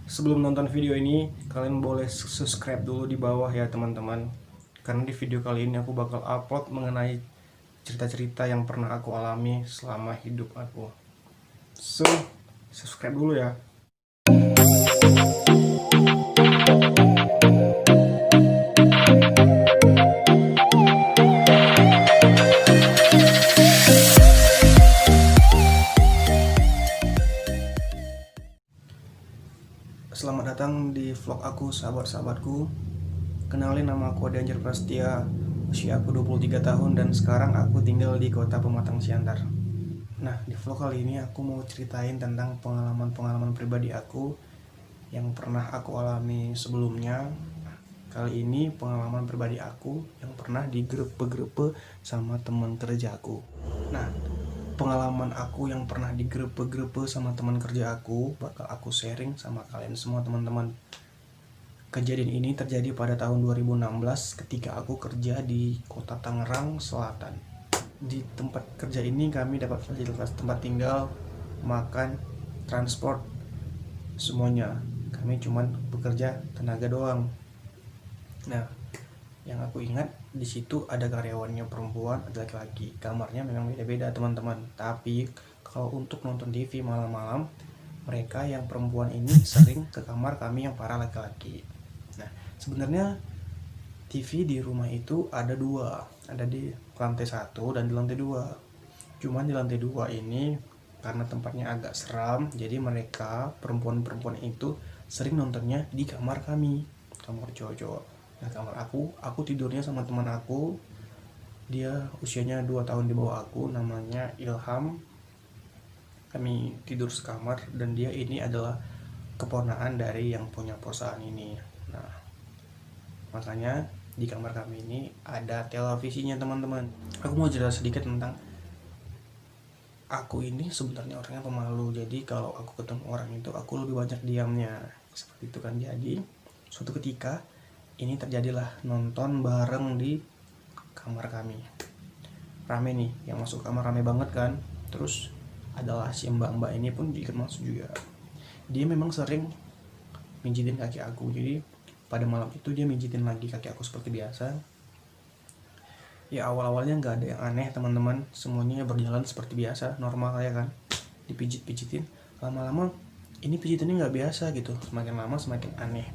Sebelum nonton video ini, kalian boleh subscribe dulu di bawah ya teman-teman. Karena di video kali ini aku bakal upload mengenai cerita-cerita yang pernah aku alami selama hidup aku. So, subscribe dulu ya. Selamat datang di vlog aku, sahabat-sahabatku. Kenalin, nama aku Ade Prastia. Usia aku 23 tahun dan sekarang aku tinggal di kota Pematang Siantar. Nah, di vlog kali ini aku mau ceritain tentang pengalaman-pengalaman pribadi aku yang pernah aku alami sebelumnya. Kali ini pengalaman pribadi aku yang pernah digrepe-grepe sama teman kerjaku. Nah, pengalaman aku yang pernah digrepe-grepe sama teman kerja aku bakal aku sharing sama kalian semua teman-teman. Kejadian ini terjadi pada tahun 2016 ketika aku kerja di kota Tangerang Selatan. Di tempat kerja ini kami dapat fasilitas tempat tinggal, makan, transport, semuanya. Kami cuman bekerja tenaga doang. Nah, yang aku ingat di situ ada karyawannya perempuan, ada laki-laki. Kamarnya memang beda-beda teman-teman. Tapi kalau untuk nonton TV malam-malam, mereka yang perempuan ini sering ke kamar kami yang para laki-laki. Nah, sebenarnya TV di rumah itu ada dua, ada di lantai 1 dan di lantai 2. Cuman di lantai 2 ini karena tempatnya agak seram, jadi mereka perempuan-perempuan itu sering nontonnya di kamar kami, kamar cowok-cowok. Nah, kamar aku tidurnya sama teman aku. Dia usianya 2 tahun di bawah aku, namanya Ilham. Kami tidur sekamar dan dia ini adalah keponakan dari yang punya perusahaan ini. Nah, makanya di kamar kami ini ada televisinya teman-teman. Aku mau cerita sedikit tentang aku ini sebenarnya orangnya pemalu. Jadi kalau aku ketemu orang itu aku lebih banyak diamnya. Seperti itu kan. Jadi suatu ketika ini terjadilah nonton bareng di kamar kami. Rame nih, yang masuk kamar rame banget kan. Terus adalah si mbak-mbak ini pun ikut masuk juga. Dia memang sering mijitin kaki aku. Jadi pada malam itu dia mijitin lagi kaki aku seperti biasa. Ya awal-awalnya nggak ada yang aneh teman-teman, semuanya berjalan seperti biasa, normal ya kan. Dipijit-pijitin, lama-lama ini pijitannya nggak biasa gitu, semakin lama semakin aneh.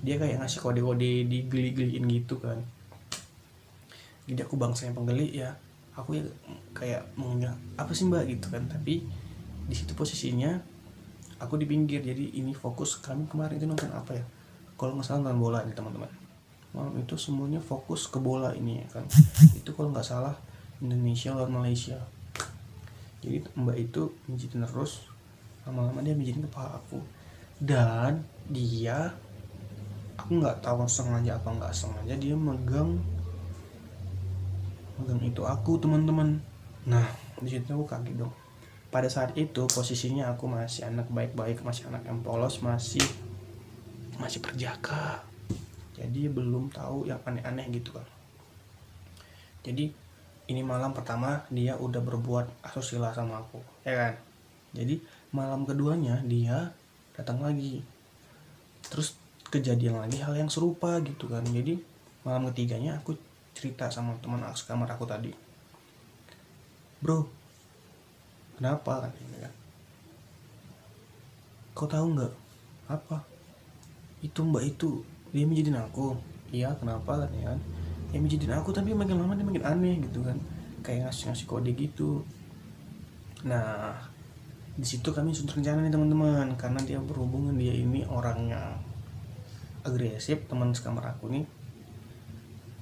Dia kayak ngasih kode-kode, digeli-geliin gitu kan. Jadi aku bangsanya penggeli ya, aku ya kayak mengunyah apa sih mbak gitu kan. Tapi di situ posisinya aku di pinggir, jadi ini fokus. Kami kemarin itu nonton apa ya, kalau nggak salah nonton bola nih teman-teman. Malam itu semuanya fokus ke bola ini ya kan. Itu kalau nggak salah Indonesia lawan Malaysia. Jadi mbak itu mijitin terus, lama-lama dia mijitin kepala aku. Dan dia, aku nggak tahu sengaja apa nggak sengaja, dia megang itu aku teman-teman. Nah, di situ aku kaget dong. Pada saat itu posisinya aku masih anak baik-baik, masih anak yang polos, masih perjaka. Jadi belum tahu yang aneh-aneh gitu kan. Jadi ini malam pertama dia udah berbuat asusila sama aku, ya kan. Jadi malam keduanya dia datang lagi. Terus kejadian lagi hal yang serupa gitu kan. Jadi malam ketiganya aku cerita sama teman kamar aku tadi. Bro, kenapa kan ini kan? Kau tahu nggak apa? Itu mbak itu dia mijitin aku. Iya, kenapa kan ya kan? Ya mijitin aku tapi makin lama dia makin aneh gitu kan. Kayak ngasih kode gitu. Nah, di situ kami sudah rencana nih teman-teman, karena dia berhubungan, dia ini orangnya agresif, teman sekamar aku nih.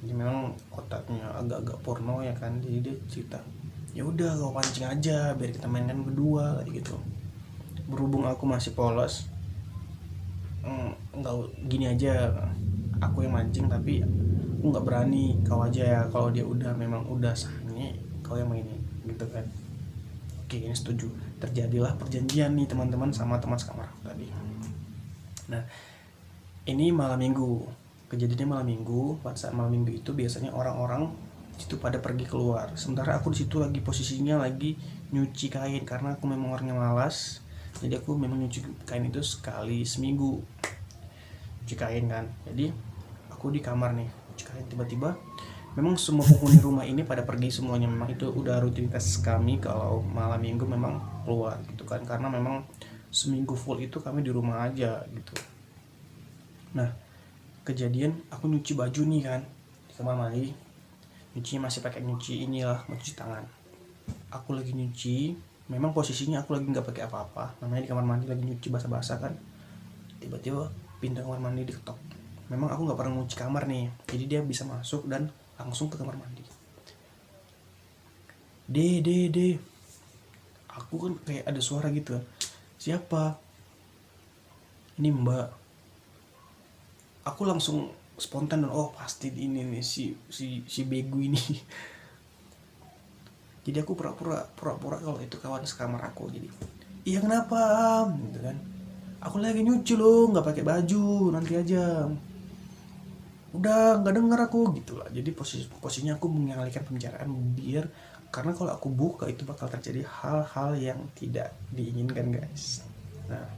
Jadi memang otaknya agak-agak porno ya kan. Jadi dia cerita, ya udah kau pancing aja biar kita mainkan berdua kayak gitu. Berhubung aku masih polos, nggak gini aja, aku yang mancing tapi aku nggak berani, kau aja ya. Kalau dia udah memang udah sange, kau yang mainin gitu kan. Oke, ini setuju. Terjadilah perjanjian nih teman-teman sama teman sekamar aku tadi. Nah, ini malam minggu. Kejadiannya malam minggu. Pada saat malam minggu itu biasanya orang-orang situ pada pergi keluar. Sementara aku di situ lagi posisinya lagi nyuci kain karena aku memang orangnya malas. Jadi aku memang nyuci kain itu sekali seminggu, nyuci kain kan. Jadi aku di kamar nih nyuci kain, tiba-tiba memang semua penghuni rumah ini pada pergi semuanya. Memang itu udah rutinitas kami kalau malam minggu memang keluar gitu kan, karena memang seminggu full itu kami di rumah aja gitu. Nah, kejadian aku nyuci baju nih kan di kamar mandi, nyuci masih pakai nyuci inilah, nyuci tangan. Aku lagi nyuci, memang posisinya aku lagi nggak pakai apa-apa, namanya di kamar mandi lagi nyuci basah-basah kan. Tiba-tiba pintu kamar mandi diketok. Memang aku nggak pernah nyuci kamar nih, jadi dia bisa masuk dan langsung ke kamar mandi. De, aku kan kayak ada suara gitu kan. Siapa? Ini Mbak. Aku langsung spontan dan oh pasti ini nih si begu ini. Jadi aku pura-pura kalau itu kawan sekamar aku. Jadi iya kenapa gitu kan, aku lagi nyuci loh nggak pakai baju, nanti aja, udah nggak denger aku gitulah. Jadi posisinya aku mengalihkan pembicaraan biar, karena kalau aku buka itu bakal terjadi hal-hal yang tidak diinginkan guys. Nah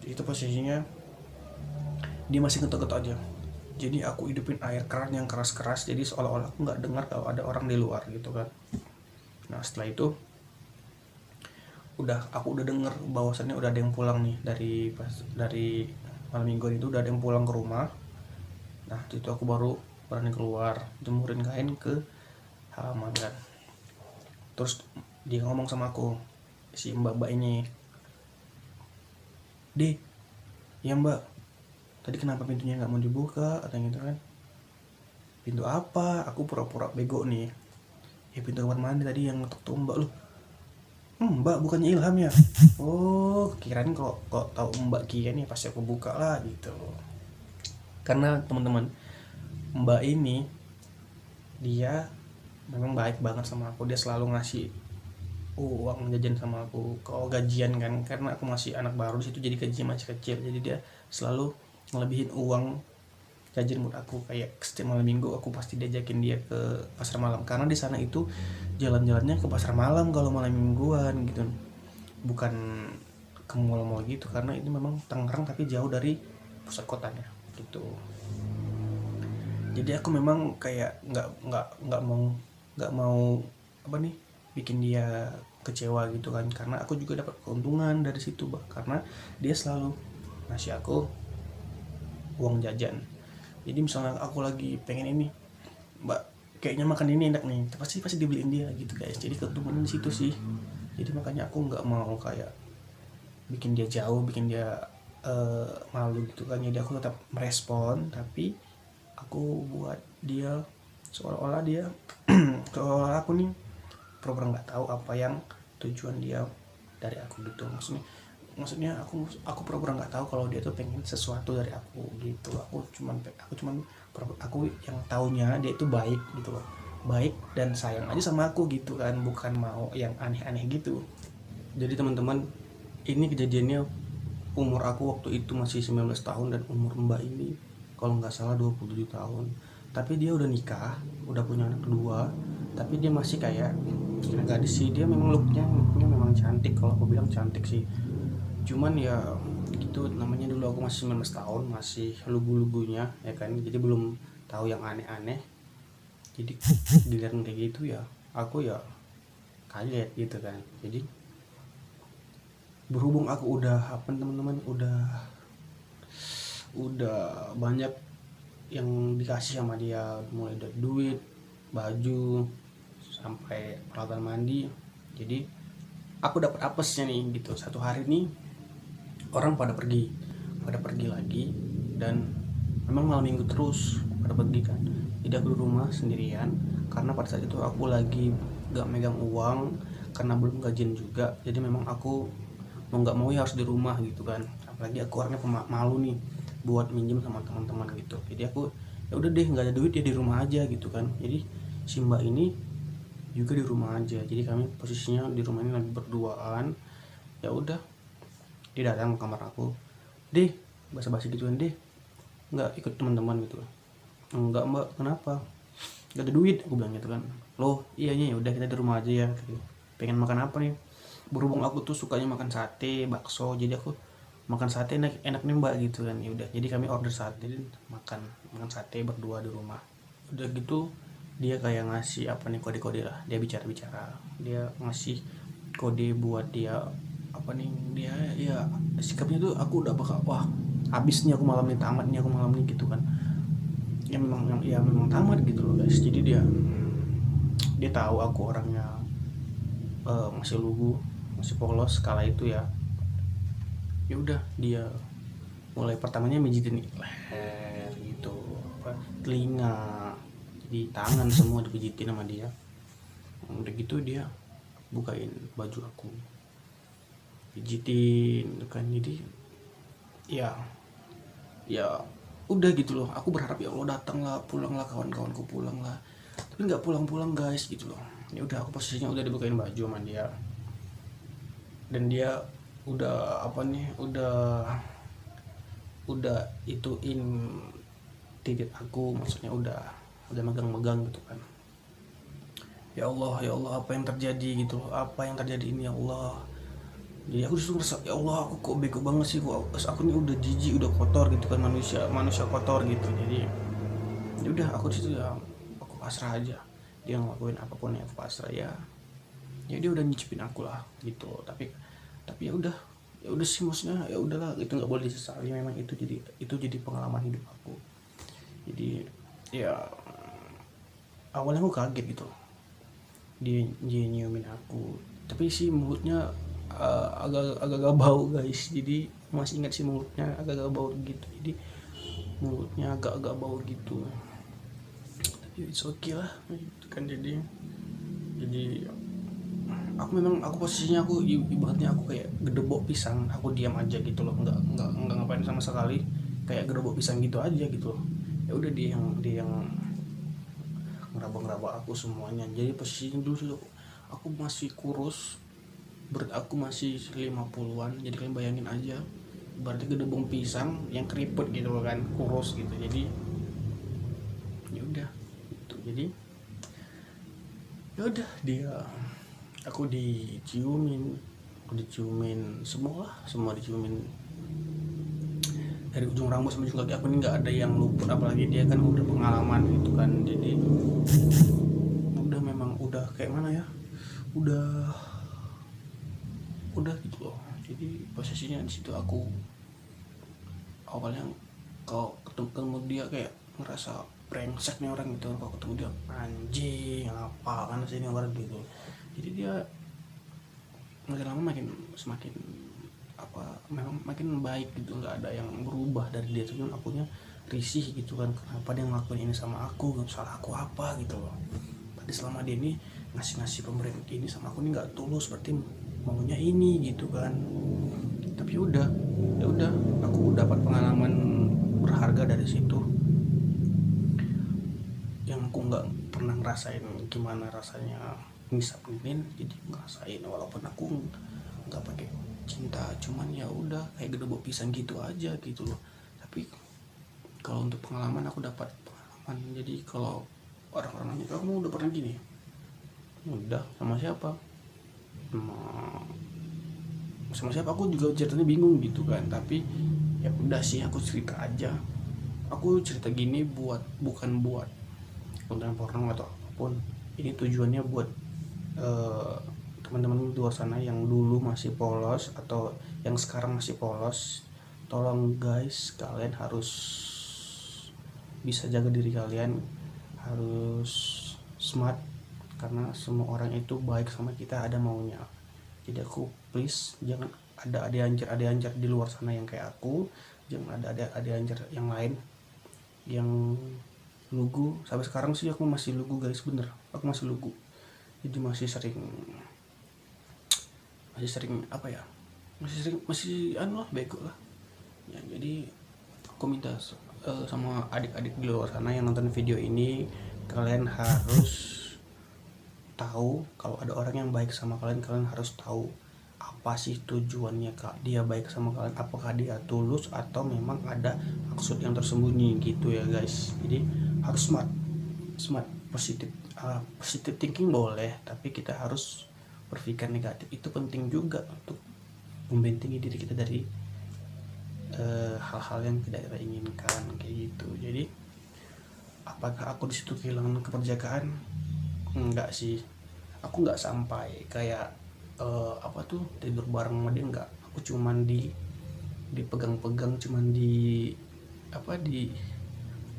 itu posisinya dia masih ngetok-ngetok aja. Jadi aku hidupin air keran yang keras-keras, jadi seolah-olah aku nggak dengar kalau ada orang di luar gitu kan. Nah setelah itu aku udah denger bahwasannya udah ada yang pulang nih dari malam minggu itu, udah ada yang pulang ke rumah. Nah itu aku baru berani keluar jemurin kain ke halaman kan. Terus dia ngomong sama aku, si mbak ini, "Deh, ya mbak, tadi kenapa pintunya nggak mau dibuka?" atau gitu kan. "Pintu apa?" Aku pura-pura bego nih. "Ya pintu kamar mandi tadi yang ngetok tuh mbak." "Loh, mbak bukannya Ilham ya?" "Oh kirain kok tahu mbak Kian ya pasti aku buka lah gitu." Karena teman-teman, mbak ini dia memang baik banget sama aku, dia selalu ngasih uang jajan sama aku kalau gajian kan, karena aku masih anak baru di situ jadi gajinya masih kecil, jadi dia selalu ngelebihin uang jajan buat aku. Kayak setiap malam minggu aku pasti diajakin dia ke pasar malam, karena di sana itu jalan-jalannya ke pasar malam kalau malam mingguan gitu, bukan ke mall-mall gitu, karena ini memang Tangerang tapi jauh dari pusat kotanya gitu. Jadi aku memang kayak nggak mau apa nih bikin dia kecewa gitu kan, karena aku juga dapat keuntungan dari situ karena dia selalu ngasih aku uang jajan. Jadi misalnya aku lagi pengen ini, "Mbak kayaknya makan ini enak nih," pasti dibeliin dia gitu guys. Jadi keuntungan di situ sih. Jadi makanya aku nggak mau kayak bikin dia jauh, bikin dia malu gitu kan. Jadi aku tetap merespon, tapi aku buat dia seolah-olah seolah aku nih pura-pura nggak tahu apa yang tujuan dia dari aku gitu. Maksudnya aku pura-pura nggak tahu kalau dia tuh pengen sesuatu dari aku gitu. Aku yang taunya dia itu baik gitu loh, baik dan sayang aja sama aku gitu kan, bukan mau yang aneh-aneh gitu. Jadi teman-teman, ini kejadiannya umur aku waktu itu masih 19 tahun dan umur mbak ini kalau nggak salah 27 tahun. Tapi dia udah nikah, udah punya anak kedua, tapi dia masih kayak gadis sih. Dia memang looknya memang cantik, kalau aku bilang cantik sih. Cuman ya gitu namanya, dulu aku masih 19 tahun, masih lugu-lugunya ya kan, jadi belum tahu yang aneh-aneh. Jadi giliran kayak gitu ya aku ya kaget gitu kan. Jadi berhubung aku udah apa teman-teman, udah banyak yang dikasih sama dia, mulai dari duit, baju, sampai peralatan mandi. Jadi aku dapat apesnya nih gitu. Satu hari nih orang pada pergi lagi, dan memang malam minggu terus pada pergi kan. Jadi aku di rumah sendirian, karena pada saat itu aku lagi gak megang uang karena belum gajian juga. Jadi memang aku mau nggak mau ya harus di rumah gitu kan. Apalagi aku orangnya malu nih buat minjem sama teman-teman gitu. Jadi aku ya udah deh nggak ada duit ya di rumah aja gitu kan. Jadi si mbak ini juga di rumah aja. Jadi kami posisinya di rumah ini lagi berduaan. Ya udah dia datang ke kamar aku, "Deh," basa-basi gituan, "deh nggak ikut teman-teman gitu." "Enggak mbak, kenapa?" "Gak ada duit," aku bilang gitu kan. "Loh iya ya udah kita di rumah aja ya, pengen makan apa nih?" berhubung aku tuh sukanya makan sate, bakso, jadi aku makan sate enak, enak nih mbak gitu kan. Ya udah, jadi kami order sate, jadi makan makan sate berdua di rumah. Udah gitu dia kayak ngasih apa nih, kode-kode lah, dia bicara-bicara, dia ngasih kode buat dia apa nih, dia ya sikapnya tuh aku udah bakal wah habis nih aku malam ini, tamat nih aku malam ini gitu kan. Ya memang tamat gitu loh guys. Jadi dia tahu aku orangnya masih lugu, masih polos kala itu ya. Ya udah, dia mulai pertamanya mijitin leher gitu, apa, telinga, jadi tangan semua dipijitin sama dia. Udah gitu dia bukain baju aku, pijitin kan. Jadi ya ya udah gitu loh, aku berharap ya Allah datanglah, pulanglah kawan-kawanku, pulanglah, tapi nggak pulang-pulang guys gitu loh. Ya udah, aku posisinya udah dibukain baju sama dia, dan dia udah apa nih, udah ituin titik aku, maksudnya udah megang-megang gitu kan. Ya Allah, ya Allah, apa yang terjadi gitu loh, apa yang terjadi ini ya Allah. Jadi aku disitu ngerasa, ya Allah, aku kok bego banget sih, kok aku ini udah jijik, udah kotor gitu kan, manusia kotor gitu. Jadi ya udah, aku disitu ya aku pasrah aja, dia ngelakuin apapun yang aku pasrah ya. Ya dia udah nyicipin aku lah gitu. Tapi ya udah sih, maksudnya ya udahlah, itu nggak boleh disesali, memang itu jadi pengalaman hidup aku. Jadi ya awalnya aku kaget gitu, dia nyiumin aku, tapi sih mulutnya agak bau guys. Jadi masih ingat sih, mulutnya agak bau gitu, jadi mulutnya agak bau gitu. Tapi it's okay lah gitu kan. Jadi aku posisinya, aku ibaratnya aku kayak gedebok pisang, aku diam aja gitu loh, nggak ngapain sama sekali, kayak gedebok pisang gitu aja gitu loh. Ya udah, dia yang ngeraba-ngeraba aku semuanya. Jadi posisinya dulu tuh aku masih kurus, berat aku masih 50-an, jadi kalian bayangin aja, berarti gedebong pisang yang keriput gitu kan, kurus gitu. Jadi ya udah gitu. Jadi ya udah, aku diciumin semua diciumin, dari ujung rambut sampai ujung kaki aku ini nggak ada yang luput, apalagi dia kan udah pengalaman gitu kan. Jadi udah, memang udah kayak mana ya, udah gitu loh. Jadi posisinya di situ aku awalnya, kalau ketemu dia kayak ngerasa brengsek nih orang gitu. Kalau ketemu dia, anjing apaan sih ini orang gitu. Jadi dia makin lama semakin apa, memang makin baik gitu, nggak ada yang berubah dari dia. Cuman akunya risih gitu kan, kenapa dia ngelakuin ini sama aku, salah aku apa gitu loh. Tadi selama dia ini ngasih pemberian ini sama aku ini nggak tulus, berarti maunya ini gitu kan. Tapi ya udah, aku dapat pengalaman berharga dari situ, yang aku nggak pernah ngerasain gimana rasanya ngisap lilin. Jadi ngerasain, walaupun aku nggak pakai cinta, cuman ya udah kayak gedebok pisang gitu aja gitu loh. Tapi kalau untuk pengalaman, aku dapat pengalaman. Jadi kalau orang-orang nanya, kamu udah pernah gini? Udah. Sama siapa? Sama siapa, aku juga ceritanya bingung gitu kan. Tapi ya udah sih, aku cerita aja. Aku cerita gini bukan buat konten porno atau apapun. Ini tujuannya buat teman-teman di luar sana yang dulu masih polos atau yang sekarang masih polos. Tolong guys, kalian harus bisa jaga diri kalian, harus smart, karena semua orang itu baik sama kita ada maunya. Jadi aku please, jangan ada ade-anjar di luar sana yang kayak aku, jangan ada ade-anjar yang lain yang lugu. Sampai sekarang sih aku masih lugu guys, bener, aku masih lugu. Jadi masih sering apa ya, masih anu lah, bego lah ya. Jadi aku minta sama adik-adik di luar sana yang nonton video ini, kalian harus tahu kalau ada orang yang baik sama kalian harus tahu apa sih tujuannya kak dia baik sama kalian, apakah dia tulus atau memang ada maksud yang tersembunyi gitu ya guys. Jadi harus smart, positif thinking boleh, tapi kita harus berpikir negatif itu penting juga untuk membentengi diri kita dari hal-hal yang tidak kita inginkan kayak gitu. Jadi apakah aku disitu kehilangan keperjakaan? Enggak sih, aku nggak sampai kayak tidur bareng sama dia, enggak. Aku cuman dipegang-pegang, cuman di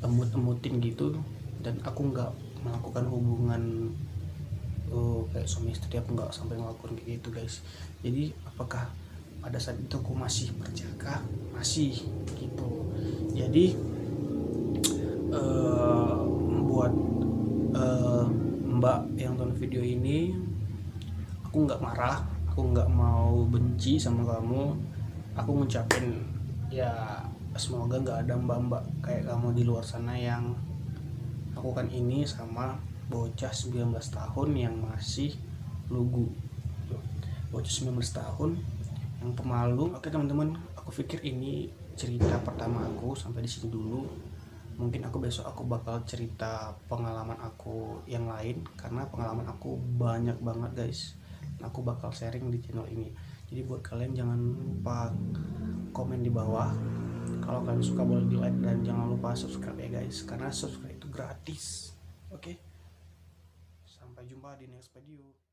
emut-emutin gitu, dan aku nggak melakukan hubungan kayak suami istri. Aku nggak sampai melakukan kayak gitu guys. Jadi apakah pada saat itu aku masih berjaga? Masih gitu. Jadi buat mbak yang nonton video ini, aku nggak marah, aku nggak mau benci sama kamu. Aku ngucapin ya, semoga nggak ada mbak-mbak kayak kamu di luar sana yang lakukan ini sama bocah 19 tahun yang masih lugu. Bocah 19 tahun yang pemalu. Oke teman-teman, aku pikir ini cerita pertama aku sampai di sini dulu. Mungkin aku besok aku bakal cerita pengalaman aku yang lain, karena pengalaman aku banyak banget guys. Aku bakal sharing di channel ini. Jadi buat kalian jangan lupa komen di bawah. Kalau kalian suka boleh di like, dan jangan lupa subscribe ya guys, karena subscribe itu gratis. Oke, sampai jumpa di next video.